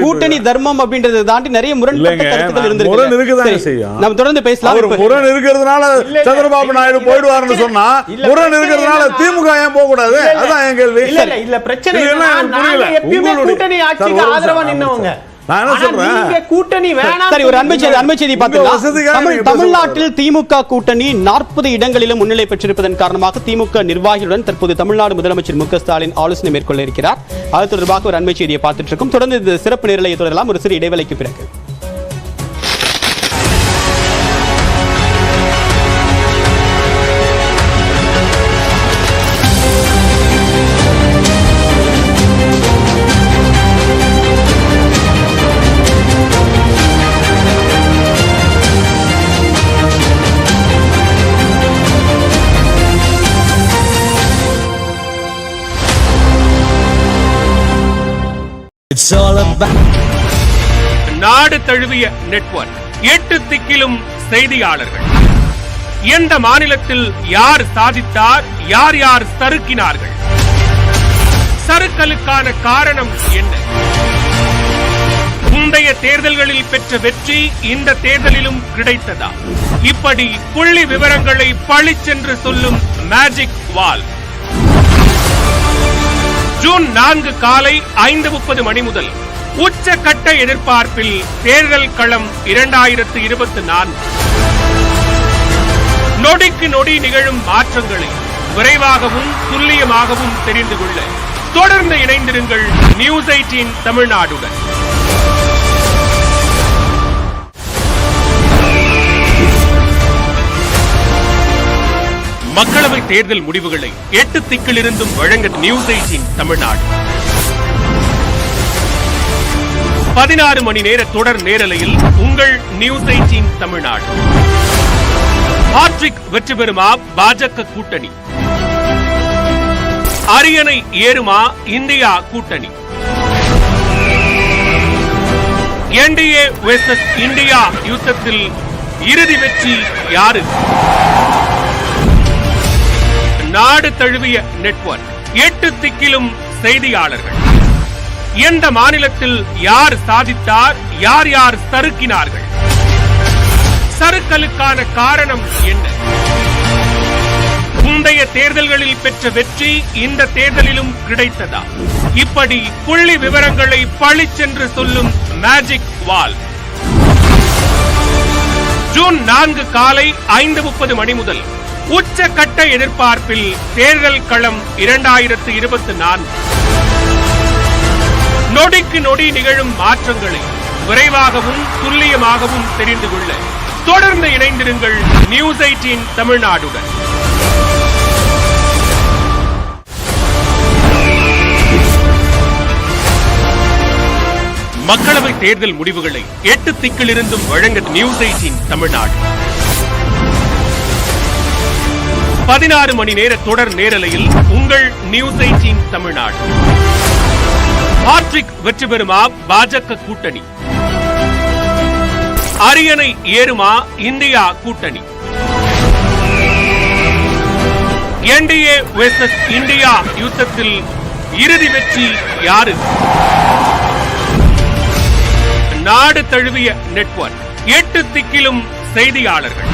கூட்டணி தர்மம் அப்படின்றத தாண்டி நிறைய முரண்பட்ட கருத்துக்கள் இருந்திருக்கு. நம்ம தொடர்ந்து பேசலாம். முரண் இருக்கிறதுனால சந்திரபாபு நாயுடு போயிடுவாருன்னு சொன்னா முரண் இருக்கிறதுனால திமுக ஏன் போக கூடாது? அதான் என் கேள்வி. இல்ல பிரச்சனை எப்பயுமே கூட்டணி ஆட்சிக்கு ஆதரவா நின்னவங்க. தமிழ்நாட்டில் திமுக கூட்டணி 40 இடங்களிலும் முன்னிலை பெற்றிருப்பதன் காரணமாக திமுக நிர்வாகிகளுடன் தற்போது தமிழ்நாடு முதலமைச்சர் மு க ஸ்டாலின் ஆலோசனை மேற்கொள்ள இருக்கிறார். அது தொடர்பாக ஒரு அண்மை செய்தியை பார்த்துட்டு இருக்கோம். தொடர்ந்து சிறப்பு நேரலையை தொடரலாம் ஒரு சிறு இடைவேளைக்கு பிறகு. நாடு தழுவிய நெட்வொர்க், 8 திக்கிலும் செய்தியாளர்கள். எந்த மாநிலத்தில் யார் சாதித்தார், யார் யார் சறுக்கினார்கள், சறுக்கலுக்கான காரணம் என்ன, முந்தைய தேர்தல்களில் பெற்ற வெற்றி இந்த தேர்தலிலும் கிடைத்ததா, இப்படி புள்ளி விவரங்களை பளிச்சென்று சொல்லும் மேஜிக் வால். ஜூன் 4 காலை 5:30 மணி முதல் உச்சகட்ட எதிர்பார்ப்பில் தேர்தல் களம் 2024. நொடிக்கு நொடி நிகழும் மாற்றங்களை விரைவாகவும் துல்லியமாகவும் தெரிந்து கொள்ள தொடர்ந்து இணைந்திருங்கள் நியூஸ் 18 தமிழ்நாடுடன். மக்களவை தேர்தல் முடிவுகளை 8 திக்கிலிருந்தும் வழங்க நியூஸ் 18 தமிழ்நாடு 16 மணி நேர தொடர் நேரலையில் உங்கள் நியூஸ் 18 தமிழ்நாடு. ஹாட்ரிக் வெற்றி பெறுமா பாஜக கூட்டணி, அரியணை ஏறுமா இந்தியா கூட்டணி, என்டிஏ வெர்சஸ் இந்தியா யுத்தத்தில் இறுதி வெற்றி யாரு? நாடு தழுவிய நெட்வொர்க், 8 திக்கிலும் செய்தியாளர்கள். எந்த மாநிலத்தில் யார் சாதித்தார், யார் யார் சறுக்கினார்கள், சறுக்கலுக்கான காரணம் என்ன, முந்தைய தேர்தல்களில் பெற்ற வெற்றி இந்த தேர்தலிலும் கிடைத்ததா, இப்படி புள்ளி விவரங்களை பளிச்சென்று சொல்லும் மேஜிக் வால். ஜூன் 4 காலை 5:30 மணி முதல் உச்சகட்ட எதிர்பார்ப்பில் தேர்தல் களம் 2024. நொடிக்கு நொடி நிகழும் மாற்றங்களை விரைவாகவும் துல்லியமாகவும் தெரிந்து கொள்ள தொடர்ந்து இணைந்திருங்கள் நியூஸ் 18 தமிழ்நாடுடன். மக்களவை தேர்தல் முடிவுகளை 8 திக்கிலிருந்தும் வழங்க நியூஸ் 18 தமிழ்நாடு 16 மணி நேர தொடர் நேரலையில் உங்கள் நியூஸ் 18 தமிழ்நாடு. ஹாட்ரிக் வெற்றி பெறுமா பாஜக கூட்டணி, அரியணை ஏறுமா இந்தியா கூட்டணி, என்டிஏ வெர்சஸ் இந்தியா யுத்தத்தில் இறுதி வெற்றி யாரு? நாடு தழுவிய நெட்வொர்க், 8 திக்கிலும் செய்தியாளர்கள்.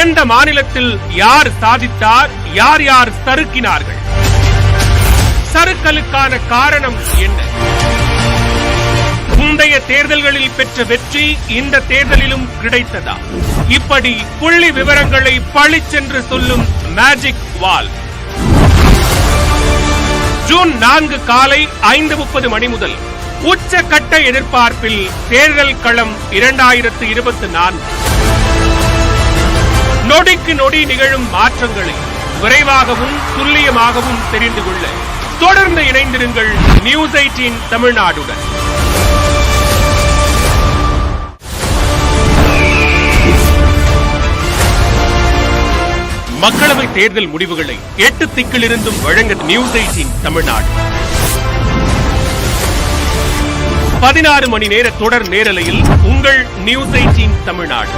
எந்த மாநிலத்தில் யார் சாதித்தார், யார் யார் சறுக்கினார்கள், சறுக்கலுக்கான காரணம் என்ன, முந்தைய தேர்தல்களில் பெற்ற வெற்றி இந்த தேர்தலிலும் கிடைத்ததா, இப்படி புள்ளி விவரங்களை பளிச்சென்று சொல்லும் மேஜிக் வால். ஜூன் 4 காலை 5:30 மணி முதல் உச்சகட்ட எதிர்பார்ப்பில் தேர்தல் களம் 2024. நொடிக்கு நொடி நிகழும் மாற்றங்களை விரைவாகவும் துல்லியமாகவும் தெரிந்து கொள்ள தொடர்ந்து இணைந்திருங்கள் நியூஸ் 18 தமிழ்நாடுடன். மக்களவை தேர்தல் முடிவுகளை 8 திக்கிலிருந்தும் வழங்க நியூஸ் 18 தமிழ்நாடு 16 மணி நேர தொடர் நேரலையில் உங்கள் நியூஸ் 18 தமிழ்நாடு.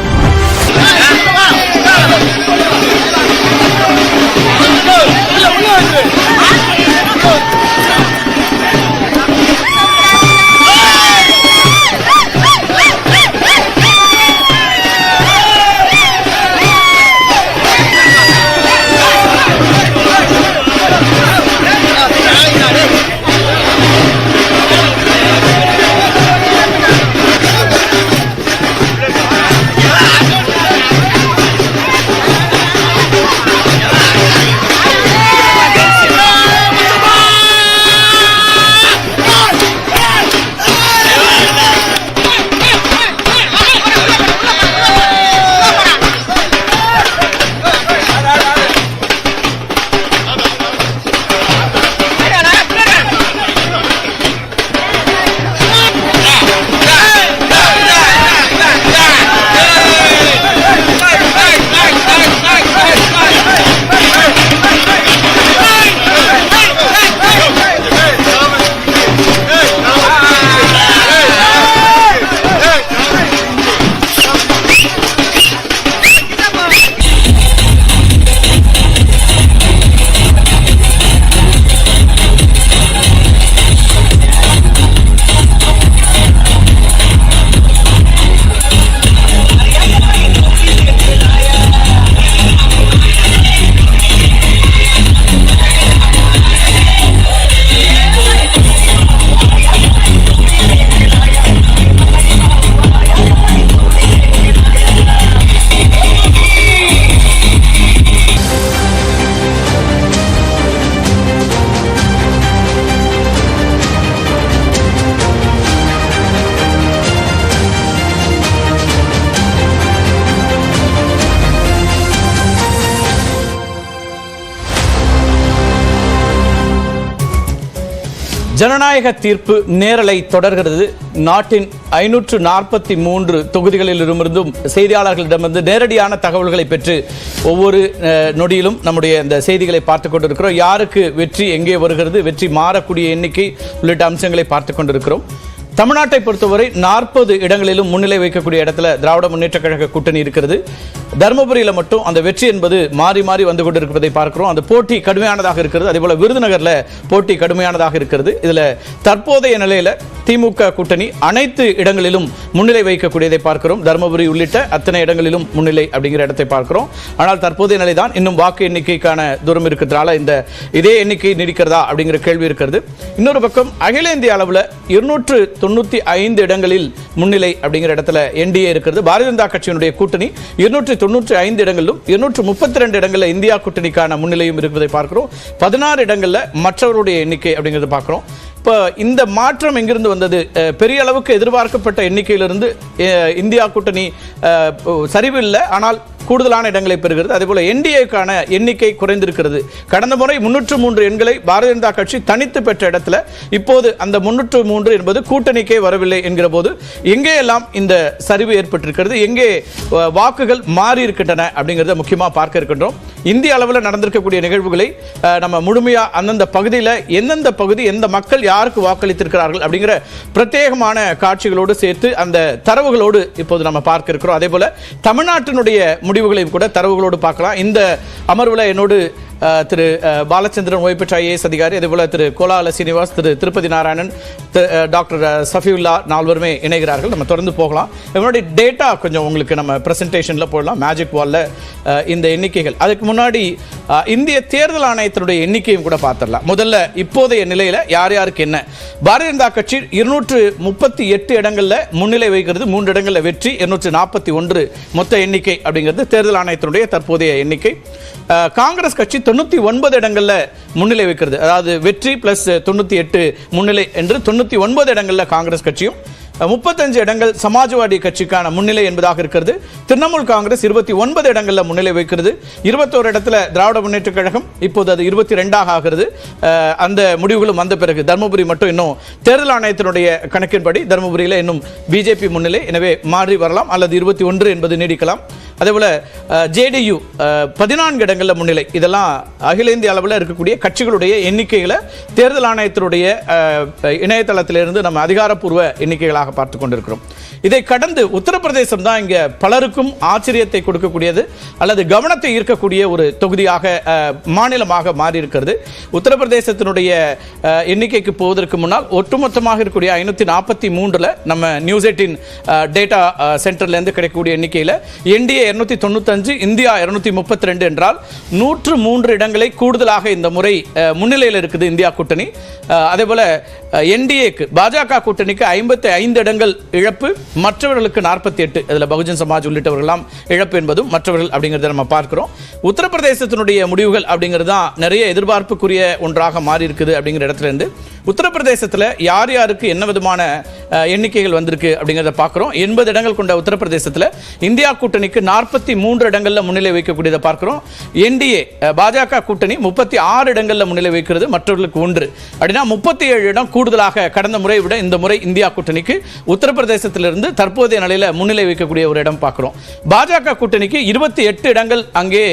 ஜனநாயக தீர்ப்பு நேரலை தொடர்கிறது. நாட்டின் 543 தொகுதிகளில் இருந்தும் செய்தியாளர்களிடமிருந்து நேரடியான தகவல்களை பெற்று ஒவ்வொரு நொடியிலும் நம்முடைய இந்த செய்திகளை பார்த்துக் கொண்டிருக்கிறோம். யாருக்கு வெற்றி எங்கே வருகிறது, வெற்றி மாறக்கூடிய எண்ணிக்கை உள்ளிட்ட அம்சங்களை பார்த்துக் கொண்டிருக்கிறோம். தமிழ்நாட்டை பொறுத்தவரை 40 இடங்களிலும் முன்னிலை வைக்கக்கூடிய இடத்துல திராவிட முன்னேற்ற கழக கூட்டணி இருக்கிறது. தருமபுரியில் மட்டும் அந்த வெற்றி என்பது மாறி மாறி வந்து கொண்டிருப்பதை பார்க்கிறோம். அந்த போட்டி கடுமையானதாக இருக்கிறது. அதே போல விருதுநகர்ல போட்டி கடுமையானதாக இருக்கிறது. இதுல தற்போதைய நிலையில திமுக கூட்டணி அனைத்து இடங்களிலும் முன்னிலை வைக்கக்கூடியதை பார்க்கிறோம். தருமபுரி உள்ளிட்ட அத்தனை இடங்களிலும் முன்னிலை அப்படிங்கிற இடத்தை பார்க்கிறோம். ஆனால் தற்போதைய நிலைதான் இன்னும் வாக்கு எண்ணிக்கைக்கான தூரம் இருக்கிறதால இதே எண்ணிக்கை நீடிக்கிறதா அப்படிங்கிற கேள்வி இருக்கிறது. இன்னொரு பக்கம் அகில இந்திய அளவில் 295 இடங்களில் முன்னிலை அப்படிங்கிற இடத்துல என்டிஏ இருக்கிறது. பாரதிய ஜனதா கட்சியினுடைய கூட்டணி 295 இடங்களிலும் 232 இடங்களில் இந்தியா கூட்டணிக்கான முன்னிலையும் இருப்பதை பார்க்கிறோம். 16 இடங்களில் மற்றவருடைய எண்ணிக்கை அப்படிங்கிறத பார்க்கிறோம். இப்போ இந்த மாற்றம் எங்கிருந்து வந்தது? பெரிய அளவுக்கு எதிர்பார்க்கப்பட்ட எண்ணிக்கையிலிருந்து இந்தியா கூட்டணி சரிவு இல்லை, ஆனால் கூடுதலான இடங்களை பெறுகிறது. அதேபோல என்டிஏக்கான எண்ணிக்கை குறைந்திருக்கிறது. கடந்த முறை 303 எண்களை பாரதிய ஜனதா கட்சி தனித்து பெற்ற இடத்துல இப்போது அந்த 303 என்பது கூட்டணிக்கே வரவில்லை என்கிற போது எங்கே எல்லாம் இந்த சரிவு ஏற்பட்டிருக்கிறது, எங்கே வாக்குகள் மாறி இருக்கின்றன அப்படிங்கிறத முக்கியமாக பார்க்க இருக்கின்றோம். இந்திய அளவில் நடந்திருக்கக்கூடிய நிகழ்வுகளை நம்ம முழுமையா அந்தந்த பகுதியில் எந்தெந்த பகுதி எந்த மக்கள் யாருக்கு வாக்களித்திருக்கிறார்கள் அப்படிங்கிற பிரத்யேகமான காட்சிகளோடு சேர்த்து அந்த தரவுகளோடு இப்போது நம்ம பார்க்க இருக்கிறோம். அதே போல தமிழ்நாட்டினுடைய முடிவுகளையும் கூட தரவுகளோடு பார்க்கலாம். இந்த அமர்வில் என்னோடு திரு பாலச்சந்திரன் ஓய்வு பெற்ற ஐஏஎஸ் அதிகாரி, அதேபோல திரு கோலால சீனிவாஸ், திரு திருப்பதி நாராயணன், டாக்டர் சஃபியுல்லா நால்வருமே இணைகிறார்கள். நம்ம தொடர்ந்து போகலாம். என்னுடைய டேட்டா கொஞ்சம் உங்களுக்கு நம்ம பிரசன்டேஷனில் போடலாம், மேஜிக் வாலில் இந்த எண்ணிக்கைகள். அதுக்கு முன்னாடி இந்திய தேர்தல் ஆணையத்தினுடைய எண்ணிக்கையும் கூட பார்த்துடலாம். முதல்ல இப்போதைய நிலையில் யார் யாருக்கு என்ன. பாரதிய ஜனதா கட்சி 238 இடங்களில் முன்னிலை வைக்கிறது. 3 இடங்களில் வெற்றி, 241 மொத்த எண்ணிக்கை அப்படிங்கிறது தேர்தல் ஆணையத்தினுடைய தற்போதைய எண்ணிக்கை. காங்கிரஸ் கட்சி 99 இடங்கள்ல முன்னிலை வைக்கிறது. அதாவது வெற்றி பிளஸ் 98 முன்னிலை என்று 99 இடங்கள்ல காங்கிரஸ் கட்சியும், 35 இடங்கள் சமாஜ்வாடி கட்சிக்கான முன்னிலை என்பதாக இருக்கிறது. திரிணாமுல் காங்கிரஸ் 29 இடங்களில் முன்னிலை வைக்கிறது. 21 இடத்துல திராவிட முன்னேற்ற கழகம், இப்போது அது 22 ஆகிறது. அந்த முடிவுகளும் வந்த பிறகு தருமபுரி மட்டும் இன்னும் தேர்தல் ஆணையத்தினுடைய கணக்கின்படி தருமபுரியில் இன்னும் பிஜேபி முன்னிலை, எனவே மாறி வரலாம் அல்லது 21 என்பது நீடிக்கலாம். அதேபோல ஜேடியு 14 இடங்களில் முன்னிலை. இதெல்லாம் அகில இந்திய அளவில் இருக்கக்கூடிய கட்சிகளுடைய எண்ணிக்கைகளை தேர்தல் ஆணையத்தினுடைய இணையதளத்திலிருந்து நம்ம அதிகாரப்பூர்வ எண்ணிக்கைகளாக பார்த்து கொண்டிருக்கிறோம். இதை கடந்து உத்தரப்பிரதேசம் தான் இங்கே பலருக்கும் ஆச்சரியத்தை கொடுக்கக்கூடியது அல்லது கவனத்தை ஈர்க்கக்கூடிய ஒரு தொகுதியாக மாநிலமாக மாறி இருக்கிறது. உத்தரப்பிரதேசத்தினுடைய எண்ணிக்கைக்கு போவதற்கு முன்னால் ஒட்டுமொத்தமாக இருக்கக்கூடிய 543 நம்ம நியூஸ் 18 டேட்டா சென்டர்லேருந்து கிடைக்கக்கூடிய எண்ணிக்கையில் என்டிஏ 295, இந்தியா 232 என்றால் 103 இடங்களை கூடுதலாக இந்த முறை முன்னிலையில் இருக்குது இந்தியா கூட்டணி. அதே போல என்டிஏக்கு பாஜக கூட்டணிக்கு 55 இடங்கள் இழப்பு, மற்றவர்களுக்கு 48, அதில் பகுஜன் சமாஜ் உள்ளிட்டவர்கள்லாம் இழப்பு என்பதும் மற்றவர்கள் அப்படிங்கிறத நம்ம பார்க்கிறோம். உத்தரப்பிரதேசத்தினுடைய முடிவுகள் அப்படிங்கிறது தான் நிறைய எதிர்பார்ப்புக்குரிய ஒன்றாக மாறி இருக்குது அப்படிங்கிற இடத்துல இருந்து உத்தரப்பிரதேசத்தில் யார் யாருக்கு என்ன விதமான எண்ணிக்கைகள் வந்திருக்கு அப்படிங்கிறத பார்க்கிறோம். 80 இடங்கள் கொண்ட உத்தரப்பிரதேசத்தில் இந்தியா கூட்டணிக்கு 43 இடங்களில் முன்னிலை வைக்கக்கூடியதை பார்க்கிறோம். என்டிஏ பாஜக கூட்டணி 36 இடங்களில் முன்னிலை வைக்கிறது, மற்றவர்களுக்கு 1. அப்படின்னா 37 இடம் கூடுதலாக கடந்த முறை விட இந்த முறை இந்தியா கூட்டணிக்கு உத்தரப்பிரதேசத்திலிருந்து தற்போதைய நிலையில் முன்னிலை வைக்கக்கூடிய ஒரு இடம் பார்க்கிறோம். பாஜக கூட்டணிக்கு 28 இடங்கள் அங்கே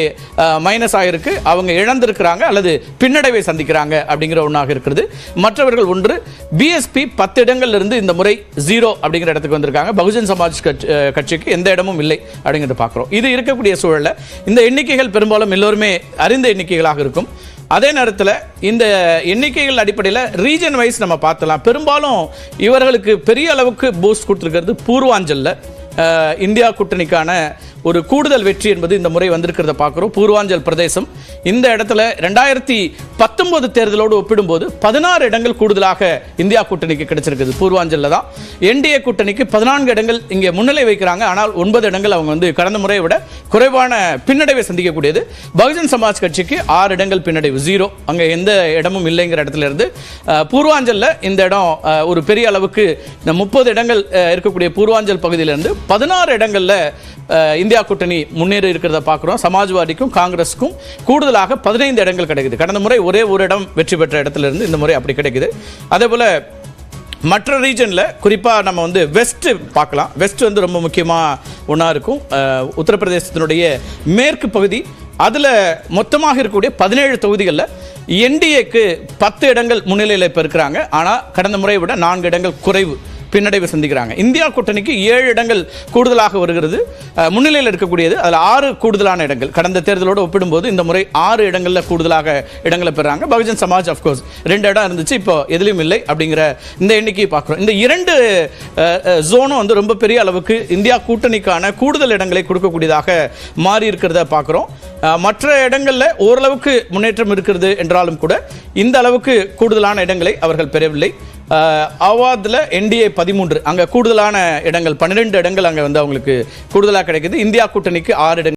மைனஸ் ஆகிருக்கு, அவங்க இழந்திருக்கிறாங்க அல்லது பின்னடைவை சந்திக்கிறாங்க அப்படிங்கிற ஒன்றாக இருக்கிறது. மற்றவர்கள் 1. பிஎஸ்பி 10 இடங்கள்ல இருந்து இந்த முறை 0 அப்படிங்கிற இடத்துக்கு வந்திருக்காங்க. பகுஜன் சமாஜ் கட்சிக்கு எந்த இடமும் இல்லை அப்படிங்கிறத பார்க்கிறோம். இது இருக்கக்கூடிய சூழல்ல இந்த எண்ணிக்கைகள் பெரும்பாலும் எல்லோருமே அறிந்த எண்ணிக்கைகளாக இருக்கும். அதே நேரத்தில் இந்த எண்ணிக்கைகள் அடிப்படையில் ரீஜன் வைஸ் நம்ம பார்த்தலாம். பெரும்பாலும் இவர்களுக்கு பெரிய அளவுக்கு பூஸ்ட் கொடுத்துருக்கிறது பூர்வாஞ்சல்ல இந்தியா கூட்டணிக்கான ஒரு கூடுதல் வெற்றி என்பது இந்த முறை வந்திருக்கிறத பார்க்கிறோம். பூர்வாஞ்சல் பிரதேசம் இந்த இடத்துல 2019 தேர்தலோடு ஒப்பிடும்போது 16 இடங்கள் கூடுதலாக இந்தியா கூட்டணிக்கு கிடைச்சிருக்குது. பூர்வாஞ்சல்ல தான் என்டிஏ கூட்டணிக்கு 14 இடங்கள் இங்கே முன்னிலை வைக்கிறாங்க. ஆனால் 9 இடங்கள் அவங்க வந்து கடந்த முறையை விட குறைவான பின்னடைவை சந்திக்கக்கூடியது. பகுஜன் சமாஜ் கட்சிக்கு 6 இடங்கள் பின்னடைவு, 0, அங்கே எந்த இடமும் இல்லைங்கிற இடத்துல இருந்து பூர்வாஞ்சல்ல இந்த இடம் ஒரு பெரிய அளவுக்கு 30 இடங்கள் இருக்கக்கூடிய பூர்வாஞ்சல் பகுதியிலிருந்து 16 இடங்கள்ல இந்தியா கூட்டணி முன்னேறி இருக்கிறத பார்க்கிறோம். சமாஜ்வாதிக்கும் காங்கிரஸுக்கும் கூடுதலாக கூடுதலாக 15 இடங்கள் கிடைக்குது. கடந்த முறை ஒரே ஒரு இடம் வெற்றி பெற்ற இடத்துல இருந்து இந்த முறை அப்படி கிடைக்குது. அதே போல மற்ற ரீஜன்ல குறிப்பா நம்ம வந்து வெஸ்ட் பார்க்கலாம். வெஸ்ட் வந்து ரொம்ப முக்கியமா ஒன்றா இருக்கும். உத்தரப்பிரதேசத்தினுடைய மேற்கு பகுதி, அதுல மொத்தமாக இருக்கக்கூடிய 17 தொகுதிகளில் என்டிஏக்கு 10 இடங்கள் முன்னிலையில் இப்போ இருக்கிறாங்க. ஆனால் கடந்த முறையை விட 4 இடங்கள் குறைவு பின்னடைவு சந்திக்கிறாங்க. இந்தியா கூட்டணிக்கு 7 இடங்கள் கூடுதலாக வருகிறது. முன்னிலையில் இருக்கக்கூடியது அதில் 6 கூடுதலான இடங்கள். கடந்த தேர்தலோடு ஒப்பிடும்போது இந்த முறை 6 இடங்களில் கூடுதலாக இடங்களை பெறாங்க. பகுஜன் சமாஜ் அஃப்கோர்ஸ் 2 இடம் இருந்துச்சு, இப்போ எதுலையும் இல்லை அப்படிங்கிற இந்த எண்ணிக்கையை பார்க்குறோம். இந்த 2 ஜோனும் வந்து ரொம்ப பெரிய அளவுக்கு இந்தியா கூட்டணிக்கான கூடுதல் இடங்களை கொடுக்கக்கூடியதாக மாறி இருக்கிறத பார்க்குறோம். மற்ற இடங்களில் ஓரளவுக்கு முன்னேற்றம் இருக்கிறது என்றாலும் கூட இந்த அளவுக்கு கூடுதலான இடங்களை அவர்கள் பெறவில்லை. அவாத்தில் என்டிஏ 13, அங்கே கூடுதலான இடங்கள் 12 இடங்கள் அங்கே வந்து அவங்களுக்கு கூடுதலாக கிடைக்குது. இந்தியா கூட்டணிக்கு 6 இடங்கள்.